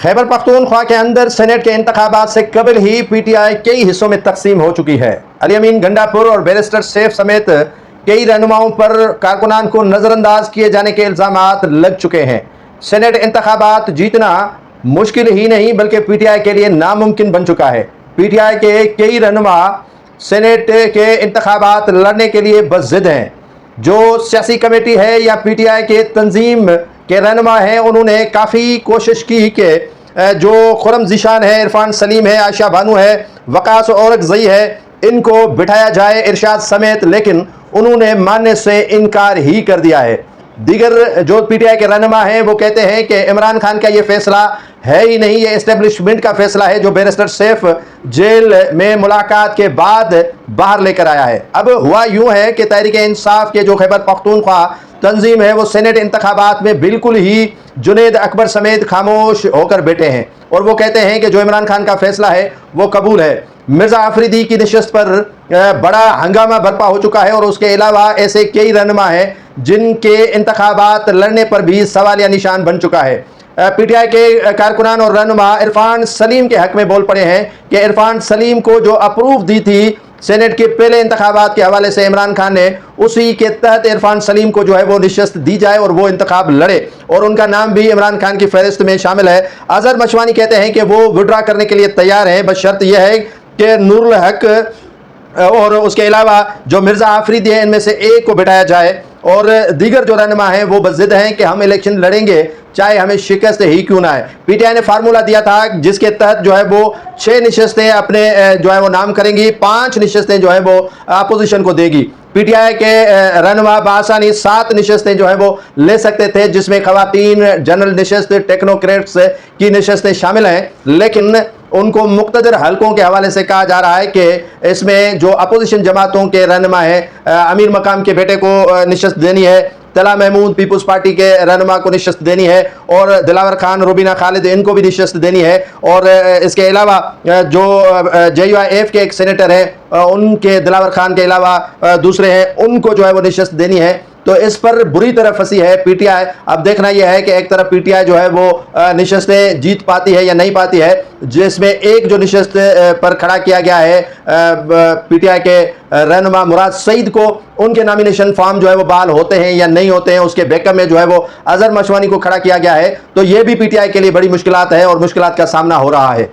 खैबर पख्तूनख्वा के अंदर सेनेट के इंतखाबात से कबल ही पीटीआई कई हिस्सों में तकसीम हो चुकी है। अली अमीन गंडापुर और बैरिस्टर सैफ समेत कई रहनुमाओं पर कारकुनान को नजरअंदाज किए जाने के इल्जामात लग चुके हैं। सेनेट इंतखाबात जीतना मुश्किल ही नहीं बल्कि पीटीआई के लिए नामुमकिन बन चुका है। पीटीआई के कई रहनुमा सेनेट के इंतखाबात लड़ने के लिए बज़िद हैं। जो सियासी कमेटी है या पीटीआई के तंजीम के रहनुमा हैं, उन्होंने काफ़ी कोशिश की कि जो खुरम ज़ीशान है, इरफान सलीम है, आयशा बानू है, वकास औरकज़ई है, इनको बिठाया जाए इरशाद समेत, लेकिन उन्होंने मानने से इनकार ही कर दिया है। दीगर जो पीटीआई के रहनुमा हैं वो कहते हैं कि इमरान खान का ये फैसला है ही नहीं, ये इस्टेब्लिशमेंट का फैसला है जो बैरिस्टर सैफ जेल में मुलाकात के बाद बाहर लेकर आया है। अब हुआ यूं है कि तहरीक इंसाफ के जो खैबर पख्तूनख्वा तंजीम है वो सेनेट इंतखाबात में बिल्कुल ही जुनेद अकबर समेत खामोश होकर बैठे हैं और वो कहते हैं कि जो इमरान खान का फैसला है वो कबूल है। मिर्जा आफरीदी की नशस्त पर बड़ा हंगामा बर्पा हो चुका है और उसके अलावा ऐसे कई रहनुमा हैं जिनके इंतखाबात लड़ने पर भी सवालिया निशान बन चुका है। पीटीआई के कारकुनान और रहनुमा इरफान सलीम के हक में बोल पड़े हैं कि इरफान सलीम को जो अप्रूव दी थी सेनेट के पहले इंतखाबात के हवाले से इमरान खान ने, उसी के तहत इरफान सलीम को जो है वो नशस्त दी जाए और वो इंतखाब लड़े और उनका नाम भी इमरान खान की फहरिस्त में शामिल है। अजहर मशवानी कहते हैं कि वो विड्रा करने के लिए तैयार हैं, बस शर्त यह है कि नूरुल हक और उसके अलावा जो मिर्जा आफरीदी है इनमें से एक को बिठाया जाए और दीगर जो रहनुमा हैं वो बज़िद हैं कि हम इलेक्शन लड़ेंगे चाहे हमें शिकस्त ही क्यों ना है। पीटीआई ने फार्मूला दिया था जिसके तहत जो है वो 6 नशस्तें अपने जो है वो नाम करेंगी, 5 नशस्तें जो है वो अपोजिशन को देगी। पीटीआई के रहनुमा बआसानी 7 नशस्तें जो है वो ले सकते थे जिसमें खवातीन जनरल नशस्त, टेक्नोक्रेट्स की नशस्तें शामिल हैं, लेकिन उनको मुख्तदर हलकों के हवाले से कहा जा रहा है कि इसमें जो अपोजिशन जमातों के रहनुमा हैं, अमीर मकाम के बेटे को नशस्त देनी है, तला महमूद पीपुल्स पार्टी के रहनुमा को नशस्त देनी है और दिलावर खान, रुबीना खालिद इनको भी नशस्त देनी है और इसके अलावा जो JUIF के एक सेनेटर हैं उनके दिलावर खान के अलावा दूसरे हैं उनको जो है वो नशस्त देनी है। तो इस पर बुरी तरह फंसी है पीटीआई। अब देखना यह है कि एक तरफ पीटीआई जो है वो नशस्तें जीत पाती है या नहीं पाती है, जिसमें एक जो नशस्त पर खड़ा किया गया है पीटीआई के रहनुमा मुराद सईद को, उनके नॉमिनेशन फॉर्म जो है वो बहाल होते हैं या नहीं होते हैं, उसके बैकअप में जो है वो अजहर मशवानी को खड़ा किया गया है। तो ये भी पीटीआई के लिए बड़ी मुश्किलात है और मुश्किलात का सामना हो रहा है।